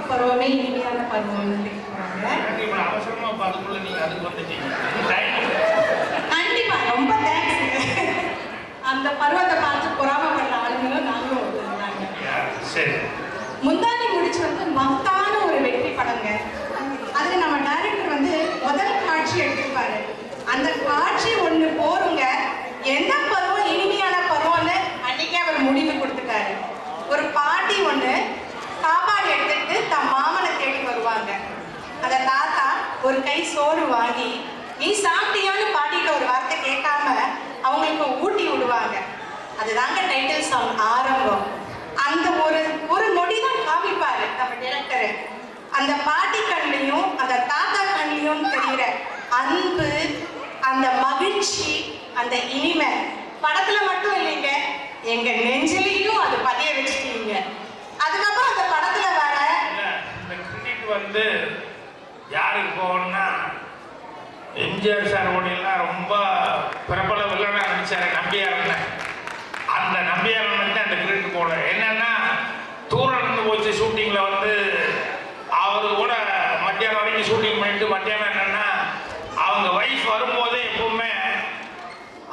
பருவமே இனிமையான பருவம்னு பேசுவாங்க. கண்டிப்பா ரொம்ப தேங்க்ஸ். அந்த பருவத்தை பார்த்து பொறாமப்படுற ஆளுங்களும் நாங்களும் இருந்தாங்க. முந்தானி முடிச்சு வந்து மகத்தான ஒரு வெற்றி படங்க. அதுல நம்ம டைரக்டர் வந்து முதல் காட்சி எடுத்துப்பாரு. அந்த காட்சி ஒண்ணு போருங்க, எந்த பருவம் இனிமையான பருவம்னு அன்னைக்கே அவர் முடிவு கொடுத்துட்டாரு. ஒரு பாட்டி ஒண்ணு சாப்பாடு எடுத்துட்டு தன் மாமனை தேடி வருவாங்க. அந்த தாத்தா ஒரு கை சோறு வாங்கி நீ சாப்பிட்டியான்னு பாட்டிட்ட ஒரு வார்த்தை கேட்காம அவங்களுக்கு ஊட்டி விடுவாங்க. அதுதாங்க டைட்டில் சாங் ஆரம்பம். அந்த ஒரு நொடி தான் காமிப்பாரு நம்ம டைரக்டர். அந்த பாட்டி கண்ணிலையும் அந்த தாத்தா கண்ணிலையும் தெரிகிற அன்பு, அந்த மகிழ்ச்சி, அந்த இனிமை படத்துல மட்டும் இல்லைங்க, எங்க நெஞ்சிலையும் அது பதிய வச்சுட்டீங்க. அதுக்கப்புறம் அந்த படத்துல வர இந்த கிரெடிட் வந்து யாருக்கு போகணும்னா எம்ஜிஆர் சார் ஓடிலாம் ரொம்ப பிரபல வில்லனா நடிச்சாரு நம்பியார். அந்த நம்பியார் வந்து அந்த கிரெடிட் போகல. என்னன்னா தூரம் இருந்து போச்சு ஷூட்டிங்ல வந்து அவரு கூட மத்தியானம் வரைக்கும் ஷூட்டிங் பண்ணிட்டு மத்தியானம் என்னன்னா அவங்க ஒய்ஃப் வரும்போதே எப்பவுமே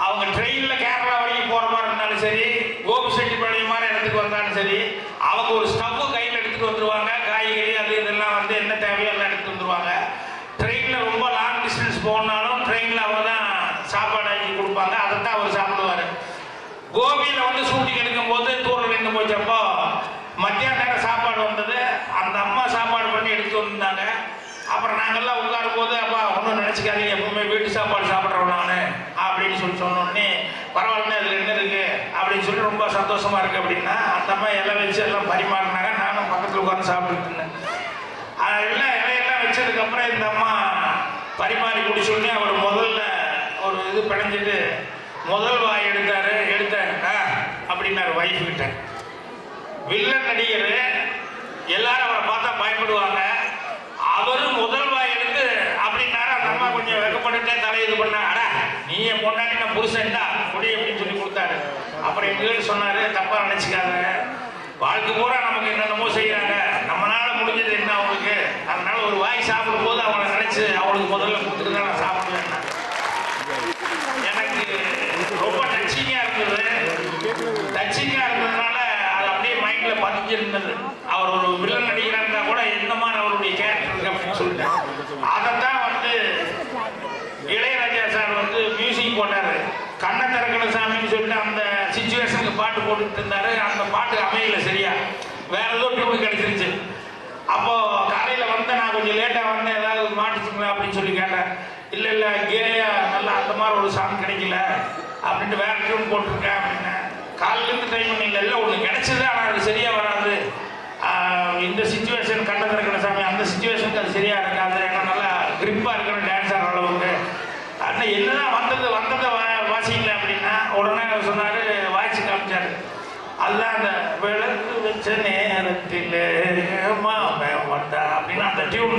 அவங்க ட்ரெயினில் கேரளா வரைக்கும் போகிற மாதிரி இருந்தாலும் சரி, கோபிசெட்டிப்பாளையம் மாதிரி இடத்துக்கு வந்தாலும் சரி, அவங்க ஒரு ஸ்டவ்வு கையில் எடுத்துகிட்டு வந்துடுவாங்க. காய்கறி அது இதெல்லாம் வந்து என்ன தேவையோ எல்லாம் எடுத்துகிட்டு வந்துடுவாங்க. ட்ரெயினில் ரொம்ப லாங் டிஸ்டன்ஸ் போனாலும் ட்ரெயினில் அவங்க தான் சாப்பாடு ஆக்கி கொடுப்பாங்க. அதை தான் அவர் சாப்பிடுவார். கோபியில் வந்து ஷூட்டிங் எடுக்கும் போது தூரம் நின்று போச்சப்போ மத்தியான நேரம் சாப்பாடு வந்தது. அந்த அம்மா சாப்பாடு பண்ணி எடுத்துட்டு வந்திருந்தாங்க. அப்புறம் நாங்கள்லாம் உட்காரும் போது அப்பா ஒன்றும் நினச்சிக்காதீங்க, எப்பவுமே வீட்டு சாப்பாடு சாப்பிட்றோம் நான் அப்படின்னு சொன்னோடனே பரவாயில்ல அதில் என்ன இருக்கு அப்படின்னு சொல்லி ரொம்ப சந்தோஷமா இருக்கு அப்படின்னா அந்த அம்மா இலை வச்சு எல்லாம் பரிமாறினாங்க. நானும் பக்கத்தில் உட்காந்து சாப்பிட்டுட்டு இருந்தேன். எல்லாம் இலையெல்லாம் வச்சதுக்கப்புறம் இந்த அம்மா பரிமாறி குடிச்சோடனே அவர் முதல்ல ஒரு இது பிணைஞ்சிட்டு முதல் வாய் எடுத்தாரு. அப்படின்னாரு ஒய்ஃப் கிட்ட. வில்லன் நடிகர் எல்லாரும் அவரை பார்த்தா பயப்படுவாங்க. அவரும் முதல் வாய் எடுத்து அப்படின்னாரு. அந்த அம்மா கொஞ்சம் வெக்கப்பட்டுட்டே தலை இது பண்ணாங்க. நீ என் பொண்டாட்டி நான் புருஷன்டா முடி அப்படின்னு சொல்லி கொடுத்தாரு. அப்புறம் எங்ககிட்ட சொன்னாரு, தப்பா நினைச்சுக்காத, வாழ்க்கை பூரா நமக்கு என்னென்னமோ செய்யறாங்க, நம்மளால முடிஞ்சது என்ன அவங்களுக்கு, அதனால ஒரு வாய் சாப்பிடும் போது அவங்கள நினைச்சு அவங்களுக்கு முதல்ல கொடுத்துட்டு தான் நான் சாப்பிடுவேன். எனக்கு ரொம்ப டச்சிங்கா இருந்தது. டச்சிங்கா இருந்ததுனால அது அப்படியே மைண்ட்ல பதிஞ்சிருந்தது. அவர் ஒரு வில்லன் நடிகராக இருந்தா கூட எந்த மாதிரி அவருடைய கேரக்டர் இருக்கு அப்படின்னு சொல்லிட்டு அதைத்தான் வந்து இளையராஜா சார் வந்து மியூசிக் போட்டாரு. கண்ண திறக்கல சாமின்னு சொல்லிட்டு அந்த சிச்சுவேஷனுக்கு பாட்டு போட்டுட்டு இருந்தாரு. அந்த பாட்டு அமையல சரியா, வேற ஏதோ டியூன் கிடைச்சிருச்சு. அப்போ காலையில வந்து நான் கொஞ்சம் லேட்டா வந்தேன், ஏதாவது மாட்டுச்சுங்களா அப்படின்னு சொல்லி கேட்டேன். இல்ல கேயா நல்லா அந்த மாதிரி ஒரு சாங் கிடைக்கல அப்படின்ட்டு வேற டியூன் போட்டிருக்கேன் அப்படின்னு. காலையில இருந்து டைம் பண்ணல ஒன்று கிடைச்சது, ஆனால் அது சரியா வராது. இந்த சிச்சுவேஷன் கண்ண திறக்கிற சாமி அந்த சிச்சுவேஷனுக்கு அது சரியா இருக்காது. ஏன்னா நல்லா கிரிப்பா இருக்கணும் டான்ஸ் ஆடுற அளவுக்கு. ஆனால் என்னதான் வந்ததை வாசிக்கல அப்படின்னா உடனே சொன்னாரு, வாய்ச்சி காமிச்சாரு. அதுதான் அந்த விளக்கு வச்ச நேரத்தில் வந்தா அப்படின்னா அந்த டியூன்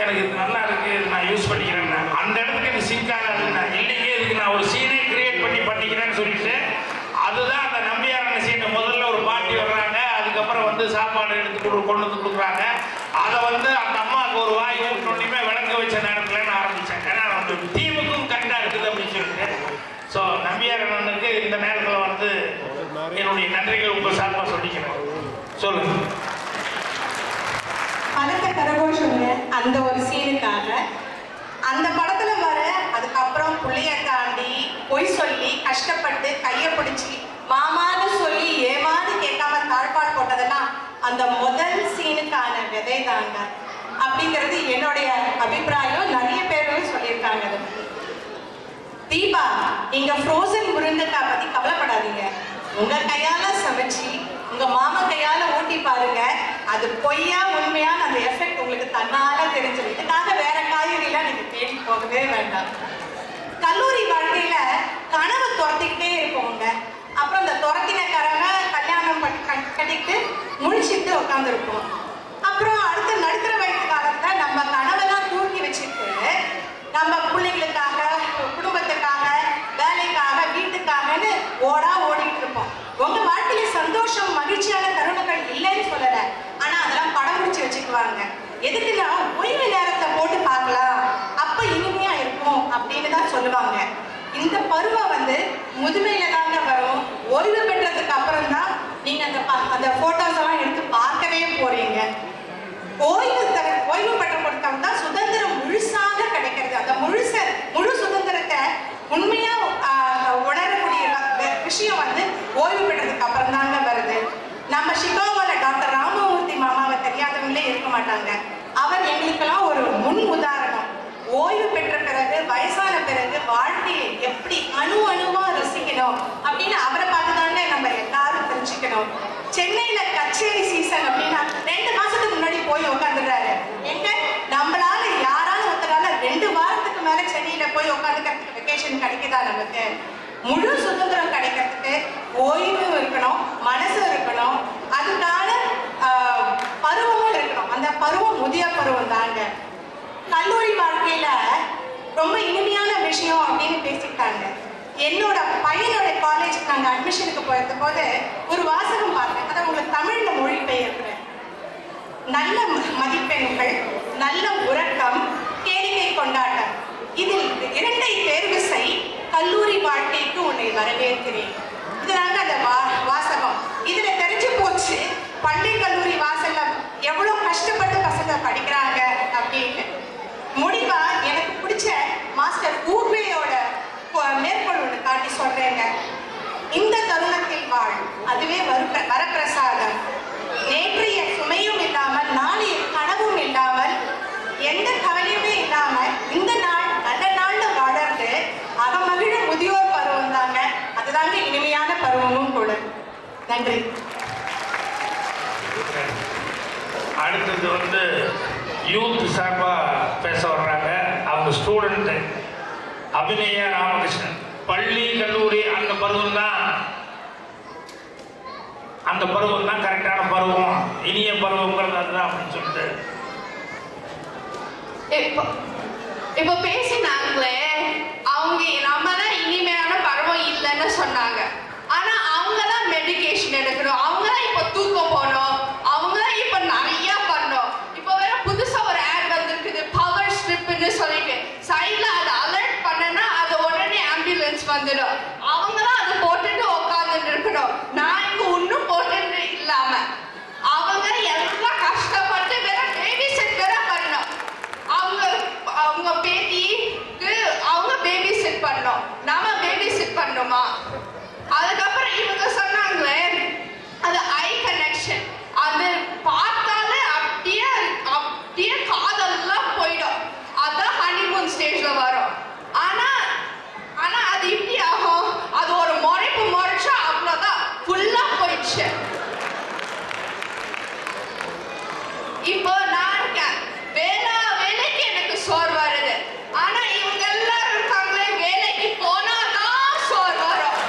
எனக்கு இது நல்லா இருக்கு, நான் யூஸ் பண்ணிக்கிறேன். அந்த இடத்துக்கு எனக்கு சிங்க் ஆகாதுன்னா இல்லையே, இதுக்கு நான் ஒரு சீனை கிரியேட் பண்ணிக்கிறேன்னு சொல்லிட்டு அதுதான் அந்த நம்பியாரான சீனை. முதல்ல ஒரு பாட்டி வர்றாங்க, அதுக்கப்புறம் வந்து சாப்பாடு எடுத்து கொண்டு வந்து கொடுக்குறாங்க. அதை வந்து அந்த அம்மாவுக்கு ஒரு வாய் ஊட்டினோடனே விளக்க வச்ச நேரத்துலன்னு ஆரம்பித்தேன். ஏன்னா அந்த தீமுக்கும் கரெக்டாக இருக்குது அப்படின்னு சொல்லிட்டு. ஸோ நம்பியாரனுக்கு இந்த நேரத்தில் வந்து என்னுடைய நன்றிகள் உங்கள் சார்பாக சொல்லிக்கிறேன். சொல்லுங்க. பலத்த கரகோஷங்க அந்த ஒரு சீனுக்காக அந்த படத்துல வர. அதுக்கப்புறம் புள்ளைய தாண்டி பொய் சொல்லி கஷ்டப்பட்டு கையை பிடிச்சி மாமான்னு சொல்லி ஏமாந்து கேட்காம தாழ்பாடு போட்டதெல்லாம் அந்த முதல் சீனுக்கான விதை தாங்க அப்படிங்கிறது என்னுடைய அபிப்பிராயம். நிறைய பேரும் சொல்லியிருக்காங்க. தீபா, நீங்க ஃப்ரோசன் முருங்கைக்காய் பத்தி கவலைப்படாதீங்க. உங்க கையால சமைச்சு உங்க மாமா கையால ஊட்டி பாருங்க, அது பொய்யா உண்மையான அந்த எஃபெக்ட் உங்களுக்கு தன்னால தெரிஞ்சிடும். இதுக்காக வேற காய்கறிலாம் நீங்க தேடி போகவே வேண்டாம். கல்லூரி வாழ்க்கையில கனவு துரத்திக்கிட்டே இருப்போங்க. அப்புறம் இந்த துரத்தினக்காரங்க கல்யாணம் கட்டிக்கிட்டு முடிச்சுட்டு உட்காந்துருப்போம். அப்புறம் அடுத்த நடுத்தர வயசு காலத்துல நம்ம கனவெல்லாம் தூக்கி வச்சுட்டு நம்ம பிள்ளைங்களுக்காக, குடும்பத்துக்காக, வேலைக்காக, வீட்டுக்காகன்னு ஓடிட்டு இருப்போம். உங்க வாழ்க்கையில சந்தோஷம், மகிழ்ச்சியான தருணங்கள் இல்லைன்னு சொல்லல, ஆனா அதெல்லாம் படம் முடிச்சு புரிஞ்சுக்கணும். சென்னையில கச்சேரி சீசன் அப்படின்னா 2 மாசத்துக்கு முன்னாடி போய் உட்காந்துடுறாரு. எங்க நம்மளால யாரால ஒருத்தரால 2 வாரத்துக்கு மேல சென்னையில போய் உட்காந்துக்கிறதுக்கு வெக்கேஷன் கிடைக்குதா? நமக்கு முழு சுதந்திரம் கிடைக்கிறதுக்கு ஓய்வும் இருக்கணும், மனசும் இருக்கணும், அதுக்கான பருவமும் இருக்கணும். அந்த பருவம் முதிய பருவம் தாங்க. கல்லூரி வாழ்க்கையில ரொம்ப இனிமையான விஷயம் அப்படின்னு பேசிட்டாங்க. என்னோட பையனோட காலேஜுக்கு நாங்கள் அட்மிஷனுக்கு போயிருந்த போது ஒரு வாசகம் பார்த்தேன். அதை உங்களுக்கு தமிழ்ல மொழிபெயர்க்கிறேன். நல்ல மதிப்பெண்கள், நல்ல உறக்கம், கேளிக்கை கொண்டாட்டம், இதில் 2ஐ தேர்வு செய், கல்லூரி வாழ்க்கைக்கு உன்னை வரவேற்கிறேன். இதுதாங்க அந்த வாசகம். இதுல தெரிஞ்சு போச்சு பள்ளி கல்லூரி வாசல்ல எவ்வளவு கஷ்டப்பட்டு பசங்க படிக்கிறாங்க அப்படின்னு. முடிவா எனக்கு பிடிச்ச மாஸ்டர் ஊர்வேயோட மேற்கோள் ஒன்று காட்டி சொல்றேங்க. இந்த தருணத்தில் வாழ், அதுவே வரப்பிரசாதம். நேற்றைய சுமையும் இல்லாமல், நாளைய கனவும் இல்லாமல், எந்த கவலையுமே இல்லாமல் இந்த நாள் நல்ல நாள்ல வளர்ந்து அகமகிழ முதியோர் பருவம் தாங்க. அதுதாங்க இனிமையான பருவமும் கூட. நன்றி. அடுத்தது வந்து யூத் சார்பா பேச வர்றாங்க. அவங்க ஸ்டூடெண்ட் அபிநயா ராமகிருஷ்ணன். பள்ளி கல்லூரி அந்த பருவம் தான் கரெக்டான பருவம், இனிய பருவங்கிறது அதுதான் அப்படின்னு சொல்லிட்டு இப்போ பேசினாங்களே, அவங்க நம்ம தான் இனிமையான பருவம் இல்லைன்னு சொன்னாங்க. ஆனா அவங்க தான் மெடிகேஷன் எடுக்கணும், அவங்க தான் இப்போ தூக்கம் போகணும், அவங்க தான் இப்போ நிறைய பண்ணணும். இப்போ வேற புதுசா ஒரு ஆட் வந்திருக்குது, பவர் ஸ்ட்ரிப்னு சொல்லிட்டு. சைட்ல அதை அலர்ட் பண்ணனா அது உடனே ஆம்புலன்ஸ் வந்துடும். அவங்க தான் அதை போட்டுட்டு உட்காந்துட்டு இருக்கணும். நான் இங்க ஒன்றும் போட்டுட்டு இல்லாம அவங்க எல்லாம் கஷ்டப்பட்டு வேற பேபி செட் வேற பண்ணணும். அவங்க பேத்திக்கு அவங்க பேபி செட் பண்ணணும், நாம பேபி செட் பண்ணணுமா? அதுக்கப்புறம் இவங்க சொன்னாங்களே அது ஐ கனெக்ஷன், அது பார்த்தாலே அப்படியே காதெல்லாம் போயிடும். அதான் ஹனிமூன் ஸ்டேஜ்ல வரும். ஆனா அது இப்படி ஆகும், அது ஒரு முறைச்சா அவ்வளவுதான், ஃபுல்லா போயிடுச்சு. இப்போ நான் இருக்கேன், வேலைக்கு எனக்கு சோறு வருது. ஆனா இவங்க எல்லாரும் இருக்காங்களே, வேலைக்கு போனாதான் சோறு வரும்.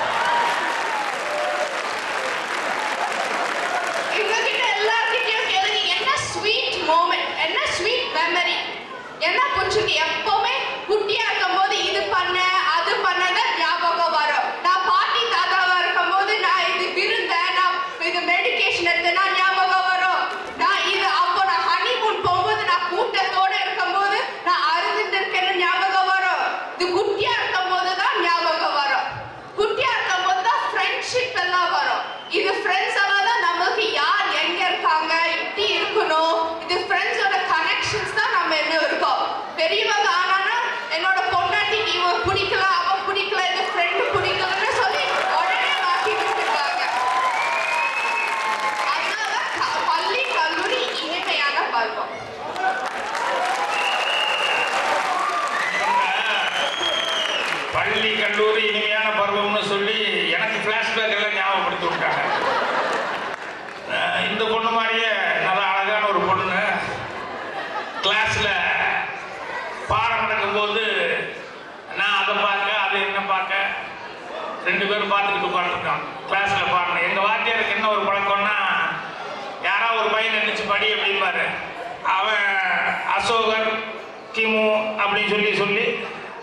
இவங்க கிட்ட எல்லார்கிட்டயும் கேளுங்க, என்ன ஸ்வீட் மோமெண்ட், என்ன ஸ்வீட் மெமரி, என்ன புடிச்சிருக்கு? எப்பவுமே குட்டியா இருக்கும் போது இது பண்ண அது பண்ணதான் ஞாபகம் வரும். நான் பாட்டி தாத்தாவா இருக்கும் போது நான் இது விருந்தேன், நான் இது மெடிகேஷன் எடுத்தேன்னா ஞாபகம் வரும். நான் இது அப்போ நான் ஹனிமூன் போகும்போது நான் கூட்டத்தோட இருக்கும் போது நான் அருந்துட்டு இருக்கேன்னு ஞாபகம் வரும். இது குட்டியா இருக்கும் போது தான் ஞாபகம் வரும். குட்டியா இருக்கும் போது தான் ஃப்ரெண்ட்ஷிப் எல்லாம் வரும். இது ஃப்ரெண்ட்ஸ் எல்லாம் தான் நமக்கு யார் எங்க இருக்காங்க, இப்படி இருக்கணும், இது ஃப்ரெண்ட்ஸோட கனெக்ஷன்ஸ் தான் நம்ம என்ன இருக்கோம். பெரியவங்க ஆனானா என்னோட பொண்டாட்டிக்கு இவன் பிடிக்கல, அவன் பிடிக்கல, இந்த ஃப்ரெண்டு பிடிக்கலன்னு சொல்லி உடனே மாட்டிட்டு இருக்காங்க. அதனால பள்ளி கல்லூரி இனிமையான பருவம். பள்ளி கல்லூரி இனிமையான பருவம்னு சொல்லி எனக்கு ஃப்ளாஷ்பேக் எல்லாம் ஞாபகப்படுத்தி விட்டாங்க. இந்த பொண்ணு மாதிரியே நல்லா அழகான ஒரு பொண்ணு கிளாஸ்ல பாடம் நடக்கும்போது நான் அதை பார்க்க, அது என்ன பார்க்க, 2 பேரும் பார்த்துக்கிட்டு உட்காந்துருக்கான். கிளாஸ்ல பாடணும். எங்க வாத்தியாருக்கு என்ன ஒரு பழக்கம்னா, யாராவது ஒரு பையன் நினைச்சு படி அப்படிம்பாரு. அவன் அசோகர் கிமு அப்படின்னு சொல்லி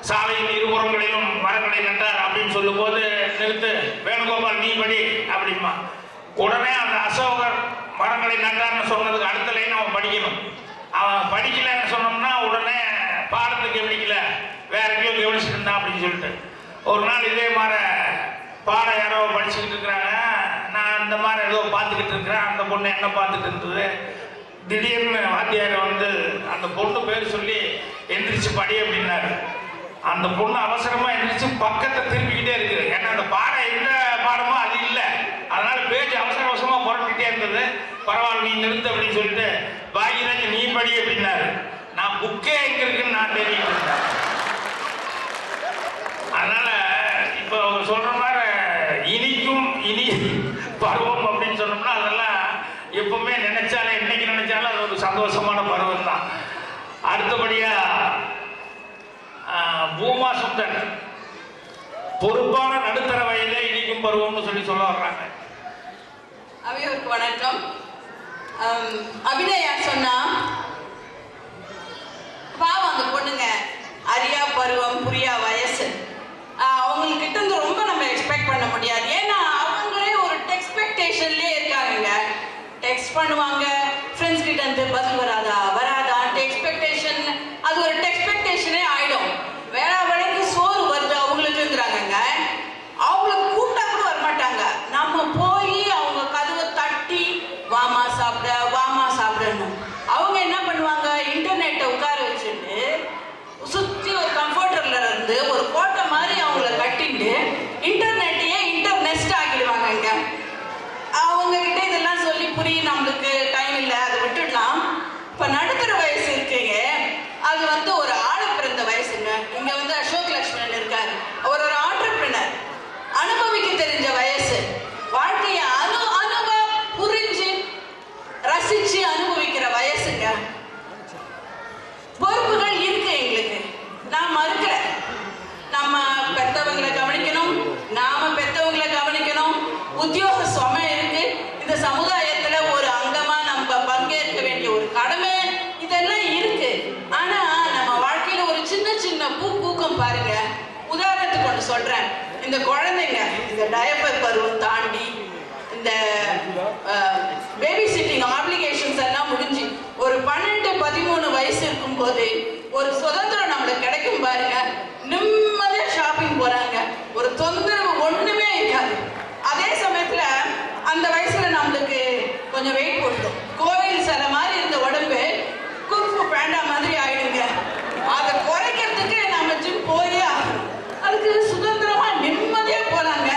சாலையின் இருபுறங்களிலும் மரங்களை நட்டார் அப்படின்னு சொல்லும் போது நிறுத்து, வேணுகோபால் நீ படி அப்படிமா. உடனே அந்த அசோகர் மரங்களை நட்டார்னு சொன்னதுக்கு அடுத்த லைன் அவன் படிக்கணும். அவன் படிக்கலன்னு சொன்னோம்னா உடனே பாடத்துக்கு கவனிக்கல, வேற எங்கேயோ கவனிச்சுட்டு இருந்தான் அப்படின்னு சொல்லிட்டு. ஒரு நாள் இதே மாதிரி பாடம் யாரோ படிச்சுக்கிட்டு இருக்கிறாங்க, நான் இந்த மாதிரி ஏதோ பார்த்துக்கிட்டு இருக்கிறேன். அந்த பொண்ணு என்ன பார்த்துட்டு இருந்தது. திடீர்னு வாத்தியார் வந்து அந்த பொண்ணு பேர் சொல்லி எந்திரிச்சு படி அப்படின்னாரு. அந்த பொண்ணு அவசரமா எந்திரிச்சு பக்கத்தை திரும்பிக்கிட்டே இருக்குது. ஏன்னா அந்த பாடம் எந்த பாடமோ அது இல்லை, அதனால பேஜ் அவசரமா புரட்டிட்டே இருந்தது. பரவாயில்ல நீ நிறுத்து அப்படின்னு சொல்லிட்டு, பாகிராஜ் நீ படி அப்படின்னாரு. நான் புக்கே எங்க இருக்குன்னு நான் தேடிட்டு இருந்தேன். அதனால இப்போ அவங்க சொல்ற மாதிரி இனிக்கும் இனி பருவம் அப்படி எப்பவுமே நினைச்சாலே இன்னைக்கு நினைச்சாலும் அது ஒரு சந்தோஷமான பருவம் தான். அடுத்தபடியா பூமா சுந்தர் பொறுப்பான நடுத்தர வயதிலே இனிக்கும் பருவம்னு சொல்ல வர்றாங்க. அவையோருக்கு வணக்கம். அபிநயா சொன்னா பாவம் அந்த பொண்ணுங்க, அறியா பருவம் புரியா வயசு, அவங்கக்கிட்ட இருந்து ரொம்ப நம்ம எக்ஸ்பெக்ட் பண்ண முடியாது. ஏன்னா அவங்களே ஒரு எக்ஸ்பெக்டேஷன்லேயே இருக்காங்க. டெக்ஸ்ட் பண்ணுவாங்க, ஃப்ரெண்ட்ஸ் கிட்ட இருந்து பதில் வராதான்ட்டு எக்ஸ்பெக்டேஷன், அது ஒரு எக்ஸ்பெக்டேஷனே ஆயிடும். வேற வழிக்கு சோறு வருது அவங்களுக்குங்கிறாங்க. அவங்கள கூட்டா கூட வரமாட்டாங்க. நம்ம போய் அவங்க கதவை தட்டி வாமா சாப்பிடணும். அவங்க என்ன பண்ணுவாங்க, இன்டர்நெட்டை உட்கார வச்சுட்டு சுற்றி ஒரு கம்ஃபர்டர்ல இருந்து ஒரு கோட்டை மாதிரி அவங்கள கட்டிட்டு இன்டர்நெட்டையே இன்டர்நெஸ்ட் ஆக்கிடுவாங்க. அவங்க கிட்ட இதெல்லாம் சொல்லி புரிய நம்மளுக்கு டைம் இல்லை, அதை விட்டுடலாம். இப்போ நடுத்தர வயசு இருக்கீங்க, அது வந்து ஒரு ஆள பிறந்த வயசுங்க. இங்க வந்து அசோக் லட்சுமணன் இருக்காரு, அவர் ஒரு ஆண்டர்பிரினர், அனுபவிக்க தெரிஞ்ச வயசு. வாழ்க்கையை புரிஞ்சு ரசிச்சு அனுபவிக்கிற வயசுங்க. பொறுப்புகள் இருக்கு எங்களுக்கு, நான் மறுக்கிறேன். நம்ம பெத்தவங்களை கவனிக்கணும், நாம பெத்தவங்களை கவனிக்கணும். உத்தியோக சுமை இருக்கு. இந்த சமுதாயத்துல ஒரு அங்கமா நம்ம பங்கேற்க வேண்டிய ஒரு கடமை இதெல்லாம் இருக்கு. ஆனா நம்ம வாழ்க்கையில ஒரு சின்ன பூக்கம் பாருங்க. உதாரணத்துக்கு ஒன்று சொல்றேன். இந்த குழந்தைங்க இந்த டயப்பர் பருவம் தாண்டி இந்த பேபி சிட்டிங் ஆப்ளிகேஷன்ஸ் எல்லாம் முடிஞ்சு ஒரு 12-13 வயசு இருக்கும் போது ஒரு சுதந்திரம் நம்மளுக்கு கிடைக்கும் பாருங்க. நிம்மதியா ஷாப்பிங் போறாங்க, ஒரு தொந்தரவு ஒண்ணுமே இருக்காது. அதே சமயத்துல அந்த வயசுல நம்மளுக்கு கொஞ்சம் வெயிட் போட்டோம், கோவில் சில மாதிரி இருந்த உடம்பு குங்ஃபு பேண்டா மாதிரி ஆயிடுங்க. அதை குறைக்கிறதுக்கு நம்ம ஜிம் போயே ஆகணும். அதுக்கு சுதந்திரமா நிம்மதியா போலாங்க.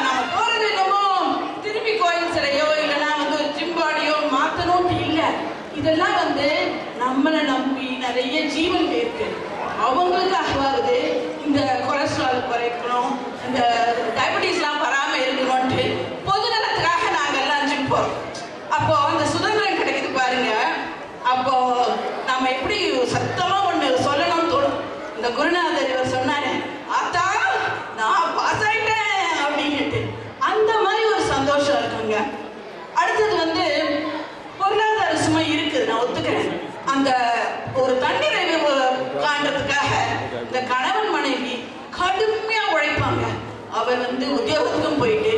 நம்ம போறது என்னமோ திருப்பி கோயில் சிலையோ இல்லைன்னா வந்து ஒரு ஜிம் பாடியோ மாத்தணும்னு இல்லை. இதெல்லாம் வந்து நம்மளை நம்பி நிறைய ஜீவன் இருக்கு, அவங்களுக்கு ஆகுது. இந்த கொலஸ்ட்ரால் குறைக்கணும், இந்த டயபெட்டிஸ்லாம் வராமல் இருக்கணும்ட்டு பொது நலத்துக்காக நாங்கள் எல்லாம் ஜிம் போகிறோம். அப்போ அந்த சுதந்திரம் கிடைக்குது பாருங்க. அப்போ நம்ம எப்படி சத்தமா ஒண்ணு சொல்லணும்னு தோணும். இந்த குருநாதர் இவர் சொன்னாரு, ஆத்தா நான் பாஸ் ஆயிட்டேன் அப்படின்ட்டு, அந்த மாதிரி ஒரு சந்தோஷம் இருக்குங்க. அடுத்தது வந்து பொருளாதார சுமை இருக்குது, நான் ஒத்துக்கிறேன். அந்த ஒரு தன்னிறைவு காண்றதுக்காக இந்த கணவன் மனைவி கடுமையா உழைப்பாங்க. அவர் வந்து உத்தியோகத்துக்கும் போயிட்டு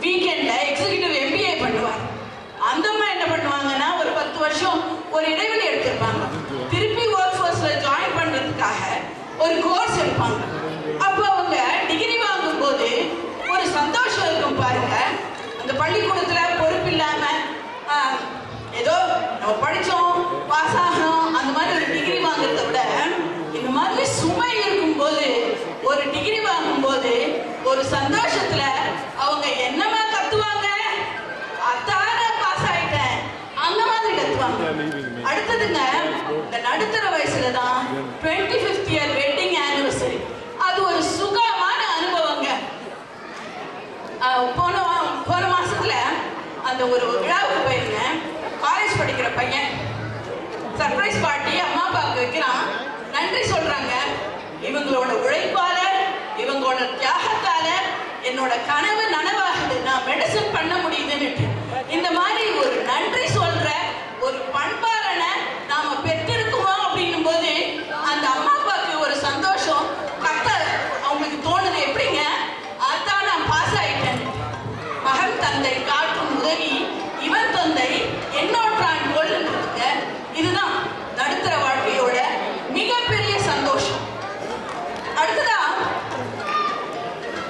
வீக்கெண்ட்ல எக்ஸிகியூட்டிவ் MBA பண்ணுவார். அந்த அம்மா என்ன பண்ணுவாங்கன்னா ஒரு 10 வருஷம் ஒரு இடைவெளி எடுத்திருப்பாங்க, திருப்பி ஒர்க் ஃபோர்ஸ்ல ஜாயின் பண்றதுக்காக ஒரு கோர்ஸ் எடுப்பாங்க. அப்போ அவங்க டிகிரி வாங்கும் போது ஒரு சந்தோஷம் இருக்கும் பாருங்க. அந்த பள்ளிக்கூடத்துல பொறுப்பு இல்லாம ஏதோ நம்ம படிச்சோம் பாஸ் ஆகணும் அந்த மாதிரி ஒரு டிகிரி வாங்குறத விட இந்த மாதிரி சுமை இருக்கும்போது ஒரு டிகிரி வாங்கும்போது ஒரு சந்தோஷத்துல அவங்க என்னமா கத்துவாங்க, அத்தார பாஸ் ஆயிட்டேன் அந்த மாதிரி கத்துவாங்க. அடுத்ததுங்க இந்த நடுத்தர வயசுல தான் 25th year வெட்டிங் ஆனிவர்சரி. அது ஒரு சுகமான அனுபவங்க. போன மாசத்துல அந்த ஒரு விழாவுக்கு போயிருந்தேன். காலேஜ் படிக்கிற பையன் சர்ப்ரைஸ் பார்ட்டி அம்மா அப்பாவுக்கு வைக்கிறான். நன்றி சொல்றாங்க. இவங்களோட உழைப்பால இவங்களோட தியாகத்தால என்னோட கனவு நனவாகுது, நான் மெடிசன் பண்ண முடியுதுன்னு. இந்த மாதிரி ஒரு நன்றி சொல்ற ஒரு பண்பாளனை நாம பெற்றிருக்கோம் அப்படின்னும் போது அந்த அம்மா அப்பாவுக்கு ஒரு சந்தோஷம் அவங்களுக்கு தோணுது. எப்படிங்க, அதான் நான் பாஸ் ஆயிட்டேன். மகன் தந்தை காட்டும் உதவி இவன் தந்தை என்னோற்றான் போல். இதுதான் நடுத்தர வாழ்க்கையோட மிகப்பெரிய சந்தோஷம். அடுத்ததா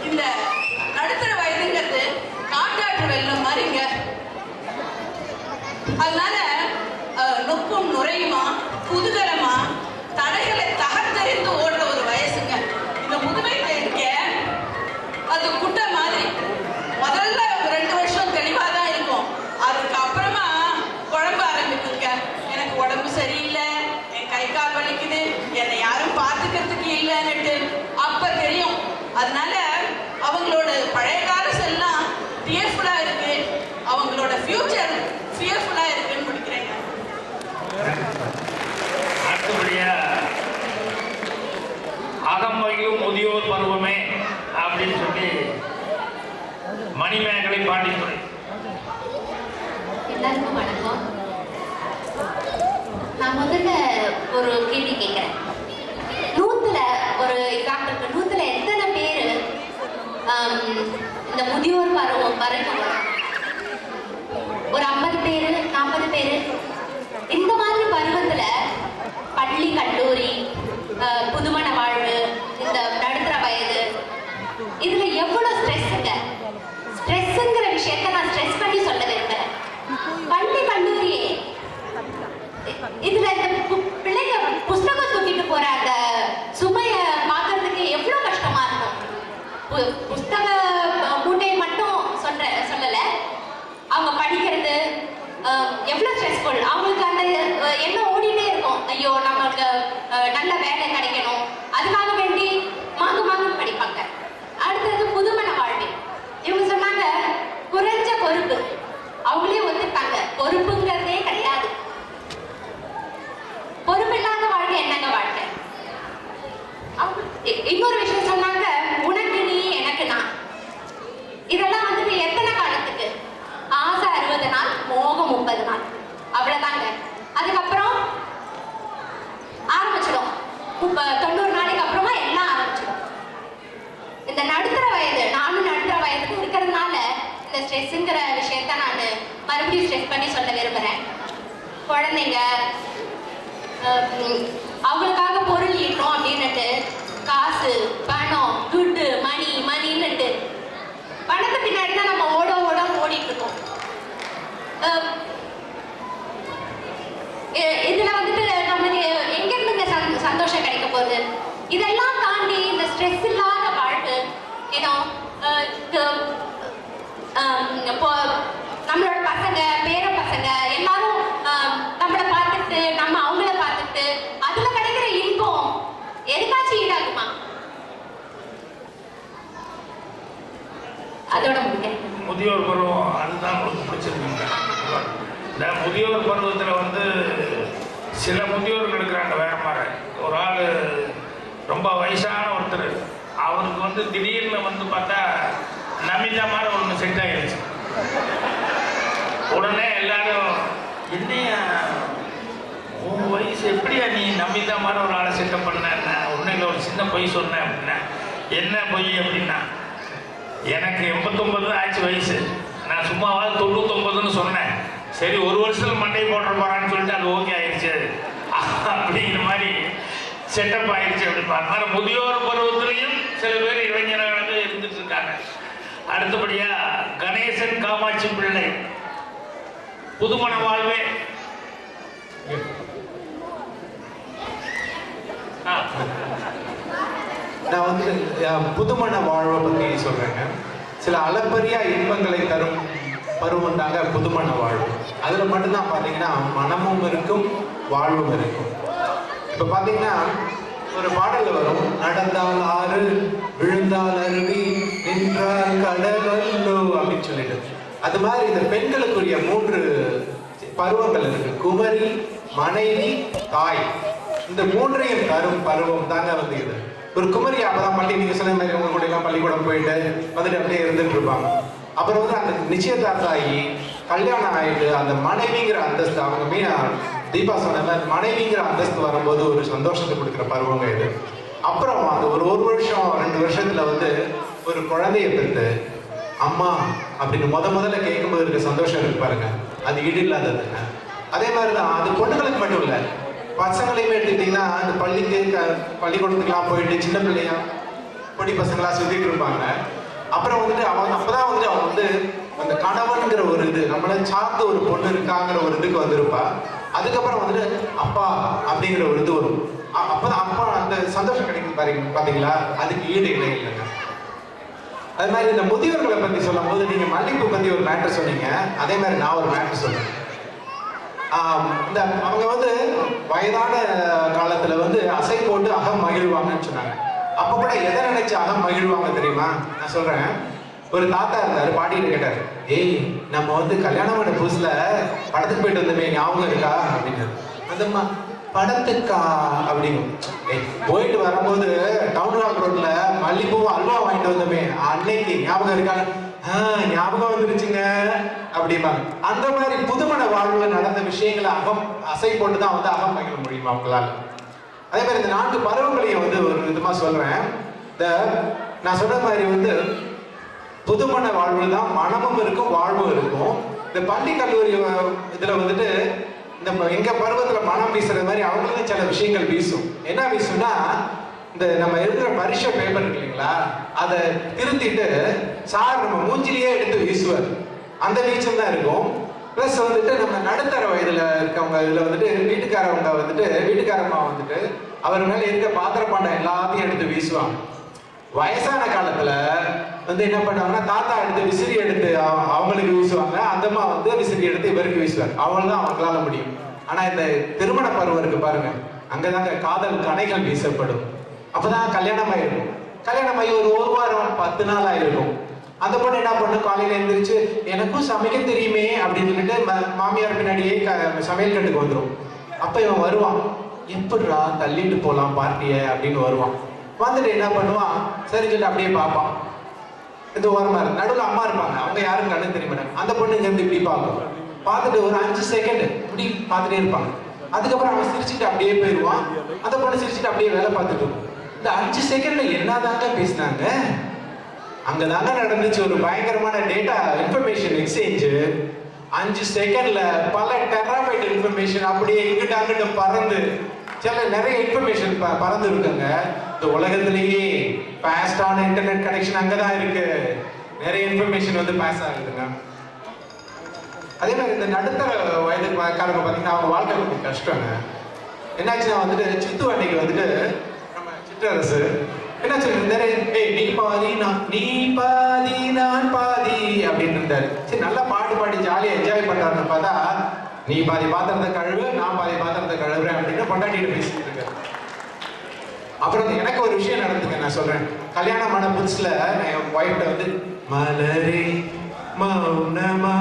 இந்த நடுத்தர வயதுங்கிறது காட்டாற்று வெள்ளம் மாதிரிங்க. அதனால நொப்பும் நுரையுமா குதூகலமா தடைகளை தகர்த்தெறிந்து ஓடுற ஒரு வயசுங்க. இந்த முதுமை இருக்க அது குட்டை மாதிரி. முதல்ல 2 வருஷம் தெளிவா தான் இருக்கும், அதுக்கு அப்புறமா குழம்பு ஆரம்பிக்குங்க. எனக்கு உடம்பு சரியில்லை, என் கை கால் வலிக்குது, என்னை யாரும் பார்த்துக்கிறதுக்கு இல்லைன்னுட்டு அப்ப தெரியும். அதனால அவங்களோட பழைய கால செல்லாம் டிஎஃப்லா இருக்கு. அவங்களோட ஃபியூச்சர் எல்லாருக்கும் வணக்கம். நான் முதல்ல ஒரு கேள்வி கேட்குறேன். 100ல ஒரு எக்ஸாம்பிளுக்கு 100ல எத்தனை பேர் இந்த முதியோர் பருவம் வரைக்கும் ஒரு 50 பேர் 40 பேர் இந்த மாதிரி பருவத்துல பள்ளி கல்லூரி புதுமண வாழ்வு இந்த நடுத்தர வயது இதுல எவ்வளவு ஸ்ட்ரெஸ்ஸுங்க. ஸ்ட்ரெஸ்ஸுங்கிற விஷயத்த நான் ஸ்ட்ரெஸ் பண்ணி சொல்ல விரும்புறேன். பள்ளி கல்லூரியே இதுல இந்த பிள்ளைங்க புஸ்தகம் தூக்கிட்டு போற அந்த சுமைய பார்க்கறதுக்கு எவ்வளவு கஷ்டமா இருக்கும். புஸ்தக மூட்டையை மட்டும் சொல்லல, அவங்க படிக்கிறது எவ்வளவு ஸ்ட்ரெஸ்ஃபுல். அவங்களுக்கு அந்த எண்ணம் ஓடிட்டே இருக்கும், ஐயோ நமக்கு நல்ல வேலை கிடைக்கணும், அதுக்காக வேண்டி மாங்கு படிப்பாங்க. அடுத்தது புதுமண வாழ்வு. இவங்க சொன்னாங்க குறைஞ்ச பொறுப்பு. அவங்களே ஒத்துட்டாங்க பொறுப்புங்கிறதே கிடையாது. பொறுப்பு இல்லாத வாழ்க்கை என்னங்க வாழ்க்கை. இன்னொரு விஷயம் சொன்னாங்க, உனக்கு நீ எனக்கு நான். இதெல்லாம் வந்துட்டு எத்தனை காலத்துக்கு? ஆசை 60 நாள், மோகம் 30 நாள், அவ்வளவுதாங்க. அதுக்கப்புறம் ஆரம்பிச்சிடும். 90 நாளைக்கு அப்புறமா எல்லாம் ஆரம்பிச்சிடும். இந்த நடுத்தர வயது, நானும் நடுத்தர வயதுக்கு இருக்கிறதுனால இந்த ஸ்ட்ரெஸ்ஸுங்கிற விஷயத்த நான் மறுபடியும் ஸ்ட்ரெஸ் பண்ணி சொல்ல விரும்புறேன். குழந்தைங்க அவங்களுக்காக பொருள் ஈட்டணும் அப்படின்னுட்டு காசு பணம் துட்டு மணின்னுட்டு பணத்தை பின்னாடி தான் நம்ம ஓடிட்டு இருக்கோம். இதுல வந்துட்டு நம்மளுக்கு எங்க இருந்துங்க சந்தோஷம் கிடைக்க போகுது? இதெல்லாம் தாண்டி இந்த ஸ்ட்ரெஸ் இல்லாத வாழ்வு ஏதோ நம்மளோட பசங்க பேர பசங்க எல்லாரும் நம்மளை பார்த்துட்டு நம்ம அவங்கள பார்த்துட்டு அதுல கிடைக்கிற இன்பம் எதுக்காச்சும் ஈடாகுமா? அதோட முதியோர் பருவம் அதுதான் உங்களுக்கு பிடிச்சிருக்குங்க. இந்த முதியோர் பருவத்தில் வந்து சில முதியோர்கள் இருக்கிறாங்க வேற மாதிரி. ஒரு ஆள் ரொம்ப வயசான ஒருத்தர், அவருக்கு வந்து திடீர்னு வந்து பார்த்தா நமிதா மாதிரி ஒன்று செட் ஆகிடுச்சு. உடனே எல்லாரும் என்னையா உன் வயசு எப்படியா நீ நமிதா மாதிரி ஒரு ஆளை செட்டப் பண்ண, உன்னையில் ஒரு சின்ன பொய் சொன்னேன் அப்படின்னா. என்ன பொய் அப்படின்னா, எனக்கு 89 தான் ஆச்சு வயசு, நான் சும்மாவாது 99ன்னு சொன்னேன். சரி ஒரு வருஷத்தில் மண்டை போட்டுற போகிறான்னு சொல்லிட்டு அது ஓகே ஆயிடுச்சு அப்படிங்கிற மாதிரி செட்டப் ஆயிடுச்சு அப்படின்னு. அதனால முதியோர் பருவத்திலையும் சில பேர் இளைஞர்களாக இருந்துட்டு இருக்காங்க. அடுத்தபடியா கணேசன் காமாட்சி பிள்ளை, புதுமண வாழ்வே. நான் வந்து புதுமண வாழ்வை பற்றி சொல்கிறேங்க. சில அளப்பரிய இன்பங்களை தரும் பருவம் தாங்க புதுமண வாழ்வு. அதில் மட்டும்தான் பார்த்தீங்கன்னா மனமும் இருக்கும் வாழ்வும் இருக்கும். இப்போ பார்த்தீங்கன்னா ஒரு பாடலில் வரும், நடந்தால் ஆறு விழுந்தால் அருவி நின்றால் கடலல்லோ அப்படின்னு சொல்லிட்டு. அது மாதிரி இந்த பெண்களுக்குரிய 3 பருவங்கள் இருக்கு. குமரி, மனைவி, தாய். இந்த 3ஐயும் தரும் பருவம் தாங்க வந்து இது. ஒரு குமரி அப்பதான் நீங்க சொன்ன மாதிரி உங்க கூட எல்லாம் பள்ளிக்கூடம் போயிட்டு வந்துட்டு அப்படியே இருந்துட்டு இருப்பாங்க. அப்புறம் வந்து அந்த நிச்சயதார்த்தம் ஆகி கல்யாணம் ஆகிட்டு அந்த மனைவிங்கிற அந்தஸ்து, அவங்க தீபா சொன்ன மனைவிங்கிற அந்தஸ்து வரும்போது ஒரு சந்தோஷத்தை கொடுக்குற பருவங்க இது. அப்புறம் அந்த ஒரு வருஷம் 2 வருஷத்துல வந்து ஒரு குழந்தைய பெற்று அம்மா அப்படின்னு முதல்ல கேட்கும்போது இருக்க சந்தோஷம் இருக்கு பாருங்க, அது ஈடு இல்லாததுங்க. அதே மாதிரிதான் அது பொண்ணுங்களுக்கு மட்டும் இல்லை, பசங்களையுமே எடுத்துக்கிட்டீங்கன்னா அந்த பள்ளிக்கூடத்துக்குலாம் போயிட்டு சின்ன பிள்ளையா பொடி பசங்களா சுத்திட்டு இருப்பாங்க. அப்புறம் வந்துட்டு அவங்க அப்பதான் வந்துட்டு அவங்க வந்து அந்த கணவன்கிற ஒரு இது நம்மள சார்ந்த ஒரு பொண்ணு இருக்காங்கிற ஒரு இதுக்கு வந்திருப்பா. அதுக்கப்புறம் வந்துட்டு அப்பா அப்படிங்கிற ஒரு இது வரும். அப்பதான் அப்பா அந்த சந்தோஷம் கிடைக்கும் பாத்தீங்களா, அதுக்கு ஈடு இல்லைங்க. அது மாதிரி இந்த முதியோர்களை பத்தி சொல்லும் போது நீங்க மல்லிப்பூ பத்தி ஒரு மேட்டர் சொன்னீங்க, அதே மாதிரி நான் ஒரு மேட்டர் சொன்னேன். இந்த அவங்க வந்து வயதான காலத்துல வந்து அசை போட்டு அகம் மகிழ்வாங்கன்னு சொன்னாங்க. அப்ப கூட எதை நினைச்சு அகம் மகிழ்வாங்க தெரியுமா? நான் சொல்றேன். ஒரு தாத்தா இருந்தாரு, பாட்டிகிட்ட கேட்டாரு, ஏய் நம்ம வந்து கல்யாணம் பண்ண புதுசுல படத்துக்கு போயிட்டு வந்தோமே ஞாபகம் இருக்கா அப்படின்னு. அந்தம்மா படத்துக்கா அப்படிங்கும். போயிட்டு வரும்போது டவுன் ஹால் ரோட்ல மல்லிப்பூ அல்வா வாங்கிட்டு வந்தோமே அன்னைக்கு ஞாபகம் இருக்கா? ஞாபகம் வந்துருச்சுங்க அப்படிம்பாங்க. அந்த மாதிரி புதுமண வாழ்வுல நடந்த விஷயங்களை அசை போட்டு தான் வந்து அகம் பகிர முடியுமா அவங்களால. அதே மாதிரி இந்த 4 பருவங்களையும் வந்து ஒரு விதமா சொல்றேன். நான் சொன்ன மாதிரி வந்து புதுமண வாழ்வுல தான் மனமும் இருக்கும் வாழ்வும் இருக்கும். இந்த பள்ளி கல்லூரி இதுல வந்துட்டு இந்த எங்க பருவத்துல மனம் வீசுற மாதிரி அவங்களுக்கு சில விஷயங்கள் வீசும். என்ன வீசும்னா, இந்த நம்ம எழுதுற பரீட்சை பேப்பர் இருக்கு இல்லைங்களா, அதை திருத்திட்டு சார் நம்ம மூஞ்சிலேயே எடுத்து வீசுவார். அந்த வீச்சம் தான் இருக்கும். ப்ளஸ் வந்துட்டு நம்ம நடுத்தர வயதுல இருக்கவங்க இதுல வந்துட்டு வீட்டுக்காரம்மா வந்துட்டு அவர் மேல இருக்க பாத்திர பாண்டம் எல்லாத்தையும் எடுத்து வீசுவாங்க. வயசான காலத்துல வந்து என்ன பண்ணுவாங்கன்னா, தாத்தா எடுத்து விசிறி எடுத்து அவங்களுக்கு வீசுவாங்க, அந்தம்மா வந்து விசிறி எடுத்து இவருக்கு வீசுவாங்க. அவ்வளவுதான் அவங்களால முடியும். ஆனா இந்த திருமண பருவம் இருக்கு பாருங்க, அங்கதாங்க காதல் கணைகள் வீசப்படும். அப்பதான் கல்யாணம் ஆயிருக்கும். கல்யாணம் ஆகி ஒரு வாரம் 10 நாள் ஆயிருக்கும். அந்த பொண்ணு என்ன பண்ணும், காலையில எழுந்திரிச்சு எனக்கும் சமைக்க தெரியுமே அப்படின்னு சொல்லிட்டு மாமியார் பின்னாடியே சமையல் கட்டுக்கு வந்துடும். அப்ப இவன் வருவான், எப்படிடா தள்ளிட்டு போலாம் பார்ட்டிய அப்படின்னு வருவான். வந்துட்டு என்ன பண்ணுவான், சரி சொல்லி அப்படியே பார்ப்பான். இந்த ஓரமா இருக்கு, நடுவில் அம்மா இருப்பாங்க, அவங்க யாரும் கண்ணு தெரிய மாட்டாங்க. அந்த பொண்ணு இங்க இருந்து இப்படி பார்க்கும், பார்த்துட்டு ஒரு 5 செகண்ட் இப்படி பார்த்துட்டே இருப்பாங்க. அதுக்கப்புறம் அவன் சிரிச்சுட்டு அப்படியே போயிடுவான். அந்த பொண்ணு சிரிச்சுட்டு அப்படியே வேலை பார்த்துட்டு இருக்கும். இந்த 5 செகண்ட்ல என்னதாங்க பேசினாங்க, அங்கதாங்க நடந்துச்சு ஒரு பயங்கரமான டேட்டா இன்ஃபர்மேஷன் எக்ஸ்சேஞ்சு. 5 செகண்ட்ல பல டெராபைட் இன்ஃபர்மேஷன் அப்படியே இங்கிட்ட அங்கிட்ட பறந்து நிறைய இன்ஃபர்மேஷன் பறந்து இருக்குங்க. இந்த உலகத்திலேயே ஃபாஸ்டான இன்டர்நெட் கனெக்ஷன் அங்கதான் இருக்கு. நிறைய இன்ஃபர்மேஷன் வந்து பாஸ் ஆகுதுங்க. அதே மாதிரி இந்த நடுத்தர வயதுக்காரங்க பார்த்தீங்கன்னா அவங்க வாழ்க்கை கொஞ்சம் கஷ்டங்க. என்னாச்சுன்னா வந்துட்டு சித்து அன்னைக்கு வந்துட்டு நம்ம சிற்றரசு என்னாச்சு, நீ பாதி நான் பாதி அப்படின்னு இருந்தாரு. சரி, நல்லா பாட்டு பாடி ஜாலியாக என்ஜாய் பண்றாருன்னு பார்த்தா, நீ பாதி பாத்திரத்தை கழுவு, நான் பாதி பாத்திரத்தை கழுவுறேன் அப்படின்னு பொண்டாட்டிட்டு பேசிட்டு இருக்காரு. அப்புறம் எனக்கு ஒரு விஷயம் நடந்துங்க, நான் சொல்றேன். கல்யாணமான புதுசுல நான் என் ஒய்ஃப்ட வந்து மலரே மௌனமா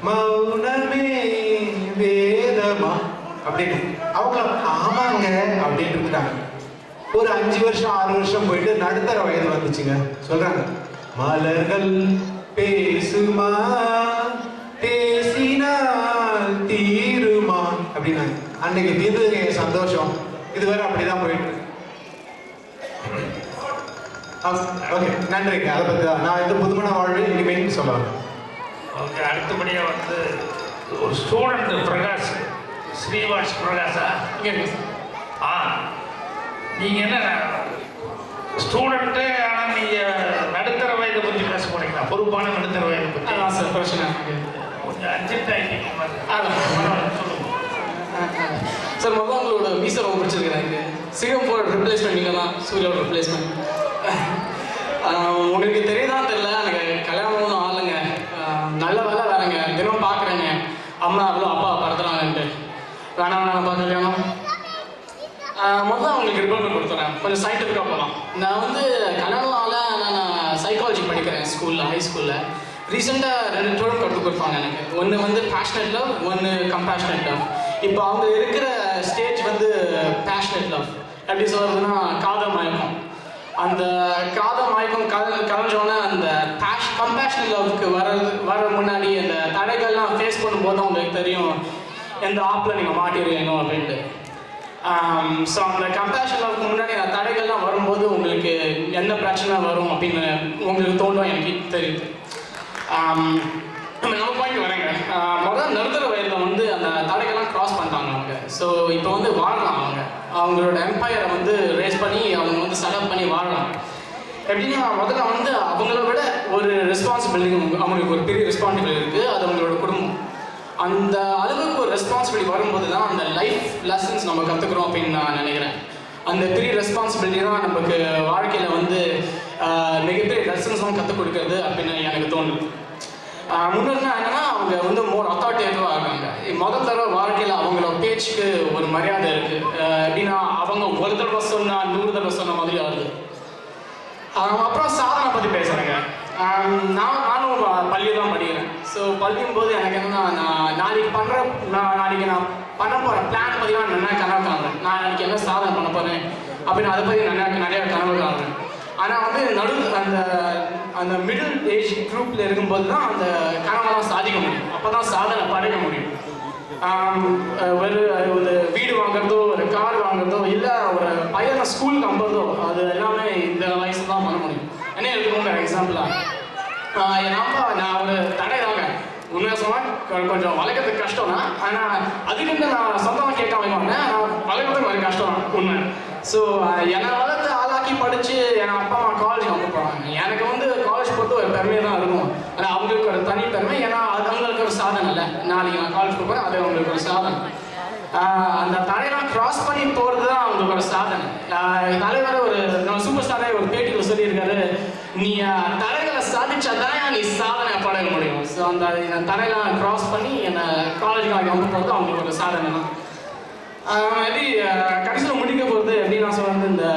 மௌனமே வேதமா அப்படின்னு, அவங்களும் ஆமாங்க அப்படின்னு இருந்துட்டாங்க. ஒரு 5 வருஷம் 6 வருஷம் போயிட்டு நடுத்தர வயது வந்துச்சுங்க. சொல்றாங்க, மலர்கள் பேசுமா பேசினால் தீருமா அப்படின்னாங்க. அன்னைக்கு தீர்ந்ததுங்க சந்தோஷம். இதுவரை அப்படிதான் போயிட்டு இருக்கு. ஓகே, நன்றிங்க. அதை பத்தி தான் நான் இந்த புதுமண வாழ்வு இனிமேல் சொல்லுவேன். ஓகே, அடுத்தபடியா வந்து ஒரு ஸ்டூடெண்ட் பிரகாஷ், ஸ்ரீவாஸ் பிரகாஷா? நீங்க என்ன ஸ்டூடெண்ட்டு, ஆனால் நீங்க நடுத்தர வயதை பற்றி பேச போறீங்களா? பொறுப்பான நடுத்தர வயதை பற்றி. சார், பிரச்சனை கொஞ்சம் அர்ஜென்ட் ஆகிட்டீங்க சொல்லுங்க சார். முதல்ல உங்களோட வீசா ரொம்ப பிடிச்சிருக்கு எனக்கு. சிங்கப்பூர் ரிப்ளேஸ்மெண்ட் நீங்கள் தான், சூர்யாவோட ரிப்ளேஸ்மெண்ட். உங்களுக்கு தெரியுதான் தெரியல, எனக்கு கல்யாணம் ஆளுங்க. நல்ல வேலை வேறங்க, தினம் பார்க்குறேங்க. அம்மா அவ்வளோ அப்பா படுத்துறாங்கன்ட்டு வேணாம் பார்க்க கல்யாணம். முதல்ல அவங்களுக்கு ரிப்போர்ட் கொடுத்துறேன், கொஞ்சம் சயின்டிஃபிக்காக போகலாம். நான் வந்து கல்யாணம் ஆள நான் சைக்காலஜி படிக்கிறேன் ஸ்கூலில், ஹை ஸ்கூலில். ரீசெண்டாக 2 டேர்ம் கற்றுக் கொடுப்பாங்க எனக்கு. ஒன்று வந்து பேஷனேட் லவ், ஒன்று கம்பேஷனேட் லவ். இப்போ அவங்க இருக்கிற ஸ்டேஜ் வந்து பேஷனேட் லவ். எப்படி சொல்கிறதுனா, காதல் மயக்கம். அந்த காதல் மயக்கம் கலைஞ்சோன்னே அந்த கம்பேஷனேட் லவ்வுக்கு வர முன்னாடி அந்த தடைகள்லாம் ஃபேஸ் பண்ணும்போது அவங்களுக்கு தெரியும் எந்த ஆப்பில் நீங்கள் மாட்டிடுவீங்க அப்படின்ட்டு. ஸோ அந்த கம்பேஷன் லவ்வுக்கு முன்னாடி அந்த தடைகள்லாம் வரும்போது உங்களுக்கு என்ன பிரச்சனை வரும் அப்படின்னு உங்களுக்கு தோணும், எனக்கு தெரியுது. நம்ம பாயிண்ட் வரேங்க. முதல்ல நடுத்தர வயதில் வந்து அந்த தடைகள்லாம் க்ராஸ் பண்ணிட்டாங்க அவங்க. ஸோ இப்போ வந்து வாழலாம், அவங்களோட எம்பையரை வந்து ரேஸ் பண்ணி அவங்க வந்து செட்டப் பண்ணி வாழலாம். எப்படின்னா, முதல்ல வந்து அவங்கள விட ஒரு ரெஸ்பான்சிபிலிட்டி, அவங்களுக்கு ஒரு பெரிய ரெஸ்பான்சிபிலிட்டி இருக்குது, அது அவங்களோட குடும்பம். அந்த அளவுக்கு ஒரு ரெஸ்பான்சிபிலிட்டி வரும்போது தான் அந்த லைஃப் லெசன்ஸ் நம்ம கற்றுக்குறோம் அப்படின்னு நான் நினைக்கிறேன். அந்த பெரிய ரெஸ்பான்சிபிலிட்டி தான் நமக்கு வாழ்க்கையில் வந்து மிகப்பெரிய லெசன்ஸ்லாம் கற்றுக் கொடுக்குறது அப்படின்னு எனக்கு தோணுது. முன்னே என்னன்னா, அவங்க வந்து மோர் அத்தாரிட்டேட்டிவாக இருக்காங்க. முதல் தடவை வாழ்க்கையில் அவங்களோட பேச்சுக்கு ஒரு மரியாதை இருக்குது. எப்படின்னா, அவங்க ஒரு தடவை சொன்னால் 100 தடவை சொன்ன மாதிரி ஆகுது. அப்புறம் சாதனை பற்றி பேசுகிறேங்க. நானும் பள்ளி தான் படிக்கிறேன். ஸோ பள்ளியும் போது எனக்கு என்னன்னா, நான் நாளைக்கு நான் பண்ண போகிற பிளான் பற்றி நான் நிறையா கனவு காணுறேன். நான் நாளைக்கு என்ன சாதனை பண்ண போகிறேன் அப்படின்னு அதை பற்றி நிறையா கனவு காணுறேன். ஆனால் வந்து அந்த அந்த மிடில் ஏஜ் குரூப்பில் இருக்கும்போது தான் அந்த கனவெல்லாம் சாதிக்க முடியும். அப்போ தான் சாதனை படைக்க முடியும். ஒரு வீடு வாங்குறதோ, ஒரு கார் வாங்குறதோ, இல்லை ஒரு பையனை ஸ்கூலுக்கு அனுப்புறதோ, அது எல்லாமே இந்த வயசு தான் பண்ண முடியும். என்ன எடுத்துக்கோங்க எக்ஸாம்பிளாக நான் ஒரு தடை தாங்க உண்மையாக சொன்னால் கொஞ்சம் வளர்க்கறதுக்கு கஷ்டம் தான். ஆனால் அதுக்குன்னு நான் சொந்தமாக கேட்க வைப்பாங்க. நான் வளர்க்கறதுக்கு ஒரு கஷ்டம் தான் உண்மை. ஸோ என்னை வளர்த்து ஆளாக்கி படித்து என் அப்பா அம்மா காலேஜ் அனுப்ப போகிறாங்க. எனக்கு வந்து காலேஜ் பொறுத்து ஒரு பெருமையாக தான் இருக்கும். ஆனால் அவங்களுக்கு ஒரு தனி பெருமை. ஏன்னா அது அவங்களுக்கு ஒரு சாதனை இல்லை. நாளைக்கு நான் காலேஜ் போகிறேன், அது அவங்களுக்கு ஒரு சாதனை. அந்த தடையெல்லாம் கிராஸ் பண்ணி போகிறது தான் அவங்களுக்கு ஒரு சாதனை. தலைவர் நம்ம சூப்பர் ஸ்டாரே ஒரு பேட்டியில் சொல்லியிருக்காரு, நீ தடைகளை சாதிச்சா தானே நீ சாதனை படைய முடியும். ஸோ அந்த தடையெல்லாம் கிராஸ் பண்ணி என்னை காலேஜுக்கு அனுப்ப போகிறது அவங்களுக்கு ஒரு சாதனை தான். எப்படி கடைசியில் முடிக்க போகிறது எப்படின்னு நான் சொல்கிறது, இந்த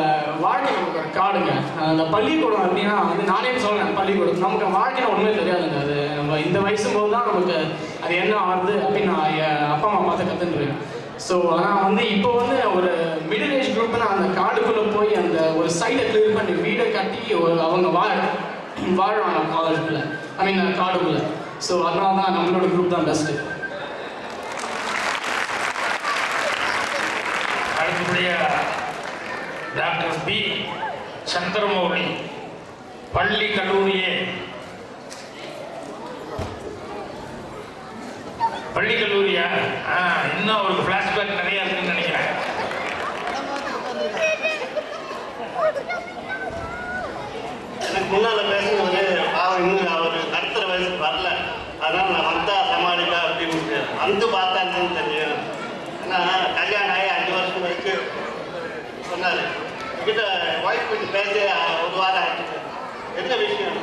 வாழ்க்கை நமக்கு ஒரு காடுங்க. அந்த பள்ளிக்கூடம் அப்படின்னா வந்து நானே சொல்கிறேன், பள்ளிக்கூடம் நமக்கு வாழ்க்கையில் ஒன்றுமே தெரியாதுங்க. அது நம்ம இந்த வயசு போது தான் நமக்கு அது என்ன ஆகுது அப்படின்னு நான் என் அப்பா அம்மா பார்த்து கற்றுருக்கேன். ஸோ ஆனால் வந்து இப்போ வந்து ஒரு மிடில் ஏஜ் குரூப்னா அந்த காடுக்குள்ளே போய் அந்த ஒரு சைடை கிளியர் பண்ணி வீடை கட்டி அவங்க வாழ்வாங்க காலேஜுக்குள்ளே, ஐ மீன் காடுக்குள்ளே. ஸோ அதனால தான் நம்மளோட குரூப் தான் பெஸ்ட்டு. அடுத்தபடியாக டாக்டர் பி சந்திரமௌலி, பள்ளி கல்லூரியே பள்ளி கல்லூரியா? இன்னும் அவருக்கு ஃப்ளாஷ்பேக் நிறையா இருக்குன்னு நினைக்கிறேன். எனக்கு முன்னால் பேசுனது பாவம் இன்னும் அவர் நடத்துகிற வயசுக்கு வரல. அதனால் நான் வந்தா சமாளிப்பா அப்படின்னு வந்து பார்த்தான்னு தெரியும். ஏன்னா கல்யாணம் ஆகி 5 வருஷம் வரைக்கு சொன்னார். என்கிட்ட ஒய்ஃப் கொஞ்சம் பேசி ஒரு வாரம் ஆகிட்டு என்ன விஷயம்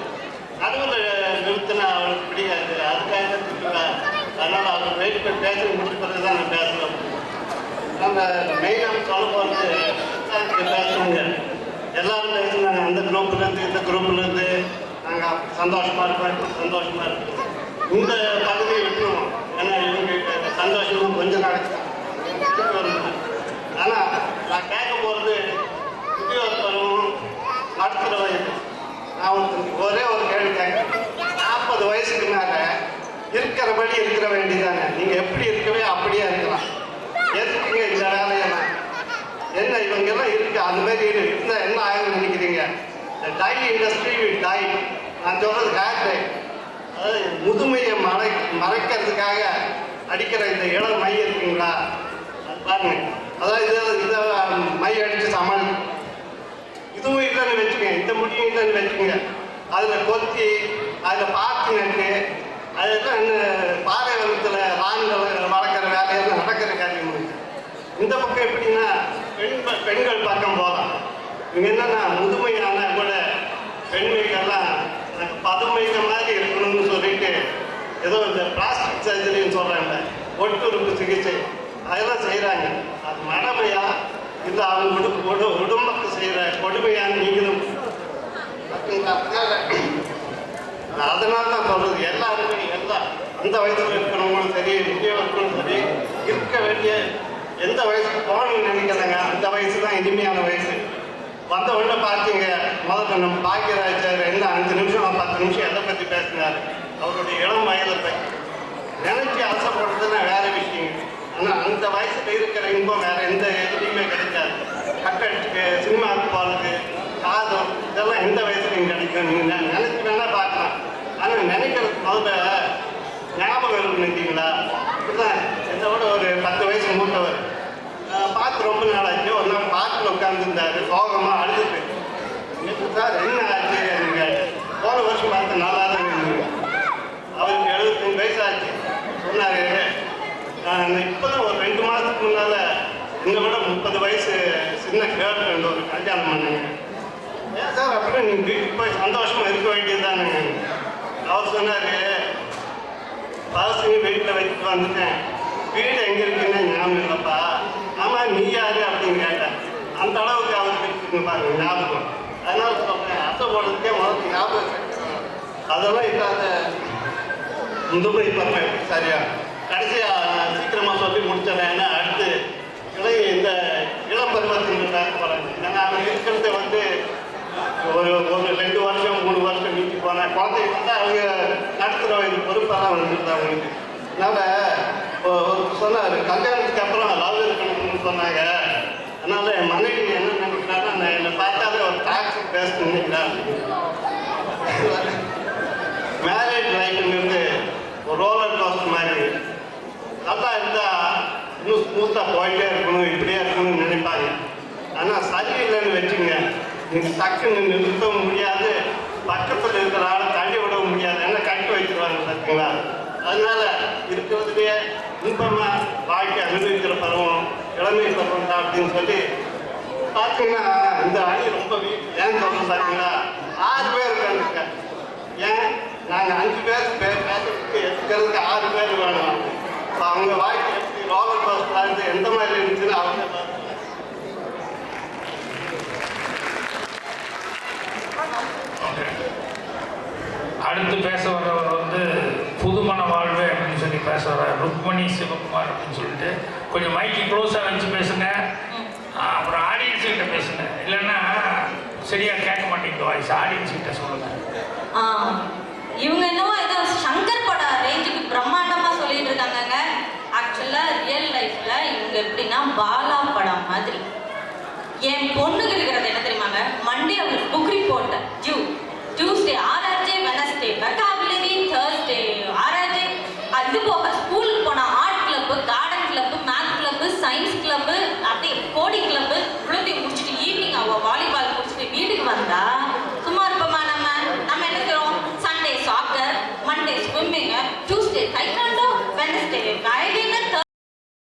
நடுவில் நிறுத்தினா அவளுக்கு பிடிக்காது, அதுக்காக திட்டுவேன். அதனால் அவர் வெயிட் பண்ணி பேச முடிச்ச பிறகு தான் நான் பேசுவேன். நம்ம மெயினாக சொல்ல போகிறது பேசணுங்க. எல்லாரும் பேசுனாங்க, அந்த குரூப்லேருந்து இந்த குரூப்லேருந்து நாங்கள் சந்தோஷமாக இருப்போம், சந்தோஷமாக இருப்போம். இந்த பகுதியை விட்டுருவோம். ஏன்னா இவங்க சந்தோஷமும் கொஞ்சம் நடக்கும். ஆனால் நான் கேட்க போகிறது முதியோர் பருவம் நடத்துகிற வயது. நான் ஒரே ஒரு கேள்வி கேட்குறேன். 40 வயசுக்கு மேலே இருக்கிறபடி இருக்கிற வேண்டியதாங்க. நீங்கள் எப்படி இருக்கவே அப்படியே இருக்கலாம். எதுக்குங்க இந்த வேலையெல்லாம்? என்ன இவங்கெல்லாம் இருக்கு அந்த மாதிரி இருந்தால் என்ன ஆகும்னு நினைக்கிறீங்க? Dye industry dye. நான் சொல்கிறது ஹேர் டை. அதாவது முதுமையை மறைக்கிறதுக்காக அடிக்கிற இந்த இளம் மை இருக்குங்களா, அது பாருங்க. அதாவது இதை மை அடித்து சமாளி. இதுவும் இல்லைன்னு வச்சுக்கோங்க, இந்த முடியும் இல்லைன்னு வச்சுக்கோங்க. அதில் கொத்தி அதில் பாத்தி நட்டு அதெல்லாம் என்ன பாறை வளத்தில் ஆண்கள் வளர்க்குற வேலையெல்லாம் நடக்கிற காரியம். இந்த பக்கம் எப்படின்னா பெண்கள் பக்கம் போகலாம். இவங்க என்னன்னா முதுமையான கூட பெண்மைகள்லாம் பதுமைக மாதிரி இருக்கணும்னு சொல்லிட்டு ஏதோ இந்த பிளாஸ்டிக் சர்ஜரின்னு சொல்கிறாங்க, ஒட்டுறுப்பு சிகிச்சை அதெல்லாம் செய்கிறாங்க. அது மடமையா இல்லை அவங்க உடம்புக்கு செய்கிற கொடுமையான்னு நீங்களும் அதனால தான் சொல்கிறது. எல்லாருமே அந்த வயசில் இருக்கிறவங்களும் சரி, முதியவர்களும் சரி, இருக்க வேண்டிய எந்த வயசுக்கு போகணும்னு நினைக்கிறேங்க அந்த வயசு தான் இனிமையான வயசு. வந்த உடனே பார்த்தீங்க, முதல்ல நம்ம பாக்கியராஜ் சார் என்ன 5 நிமிஷம் 10 நிமிஷம் எதை பற்றி பேசினார். அவருடைய இளம் வயதை பற்றி நினைச்சி ஆசைப்படுறதுன்னா வேற விஷயம். ஆனால் அந்த வயசுல இருக்கிற இன்பம் வேற எந்த எதுலையுமே கிடைக்காது. கட்டடிச்சுக்கு சினிமாவுக்கு போகிறது, காதல், இதெல்லாம் எந்த வயசுலையும் கிடைக்கும். நீங்கள் நினைச்சு வேணா பார்க்கலாம். ஆனால் நினைக்கிறதுக்கு முதல்ல ஞாபகம் இருக்குன்னு இப்படிதான். என்னை விட ஒரு 10 வயசு மூத்தவர் பார்த்து ரொம்ப நாள் ஆச்சு. ஒரு நாள் பார்க்கில் உட்காந்துருந்தாரு, சோகமாக அழுதுட்டு. எப்படி சார் என்ன ஆச்சு? நீங்கள் போன வருஷம் பார்த்து நல்லா தான் இருந்தீங்க. அவருக்கு 75 வயசு ஆச்சு. சொன்னார், இப்போ தான் ஒரு 2 மாதத்துக்கு முன்னால் என்னை விட 30 வயசு சின்ன கேர்ள் ஃப்ரெண்ட் ஒரு கல்யாணம் பண்ணுங்க. ஏன் சார் அப்புறம் நீங்கள் வீட்டுக்கு போய் சந்தோஷமாக இருக்க வேண்டியது தானுங்க. அவர் சொன்னார், பழசுங்க வீட்டில் வச்சுட்டு வந்துட்டேன், வீடு எங்கே இருக்குன்னு ஞாபகம் இல்லைப்பா. ஆமாம் நீ யாரு அப்படின்னு கேட்டேன். அந்த அளவுக்கு அவருக்கு இருக்குங்க பாருங்க ஞாபகம். அதனால சொல்கிறேன், அசை போடுறதுக்கே முதல்ல ஞாபகம். அதெல்லாம் இல்லாத முதுமை பருமை சரியா கடைசியாக சீக்கிரமாக சொல்லி முடிச்சிடறேன். அடுத்து இந்த இளம் பருவத்தில் பார்க்க போகிறாங்க. ஏன்னா அவங்க இருக்கிறத ஒரு ஒரு 2 வருஷம் 3 வருஷம் நீக்கி போனேன். குழந்தைங்க வந்து அவங்க நடுத்தர வயது பொறுப்பெல்லாம் வந்துருது அவங்களுக்கு. அதனால் சொன்னார், கல்யாணத்துக்கு அப்புறம் லவ் இருக்கணும்னு சொன்னாங்க. அதனால் என் மனைவி என்ன நினைக்கிறாருன்னா, நான் என்னை பார்த்தாலே ஒரு டாக்ஸி பேசணுங்களா. மேரேஜ் லைஃப்ங்கிறது ஒரு ரோலர் கோஸ்டர் மாதிரி. நல்லா இருந்தால் இன்னும் ஸ்மூத்தாக போயிட்டே இருக்கணும், இப்படியே இருக்கணும்னு நினைப்பாங்க. ஆனால் சரியில்லைன்னு வச்சுங்க, நீங்கள் டக்குன்னு நிறுத்தவும் முடியாது, பக்கத்தில் இருக்கிற ஆளை தள்ளி விடவும் முடியாது, என்ன கட்டி வச்சுருவாங்க பார்த்தீங்களா. அதனால இருக்கிறதுலையே இன்பமாக வாழ்க்கை அனுபவிக்கிற பருவம் இளமை பருவம் தான் அப்படின்னு சொல்லி பார்த்தீங்கன்னா, இந்த அணி ரொம்ப ஏன் சொல்கிறோம் பார்த்தீங்களா, 6 பேர் இருக்காங்க. ஏன் நாங்கள் 5 பேர் பேசுறதுக்கு எடுக்கிறதுக்கு 6 பேர் வேணும். இப்போ அவங்க வாழ்க்கை எப்படி ரோலர் கோஸ்டராக இருந்து எந்த மாதிரி இருந்துச்சுன்னு அவங்க அடுத்து பேச வர்றவர் வந்து புதுமண வாழ்வு அப்படின்னு சொல்லி பேச வர்றார் ருக்மணி சிவகுமார் அப்படின்னு சொல்லிட்டு. கொஞ்சம் மைக்கு க்ளோஸாக வச்சு பேசுங்க, அப்புறம் ஆடியன்ஸ் கிட்ட பேசுங்க, இல்லைன்னா சரியாக கேட்க மாட்டேங்குது வாய்ஸ். ஆடியன்ஸ் கிட்ட சொல்லுங்கள்.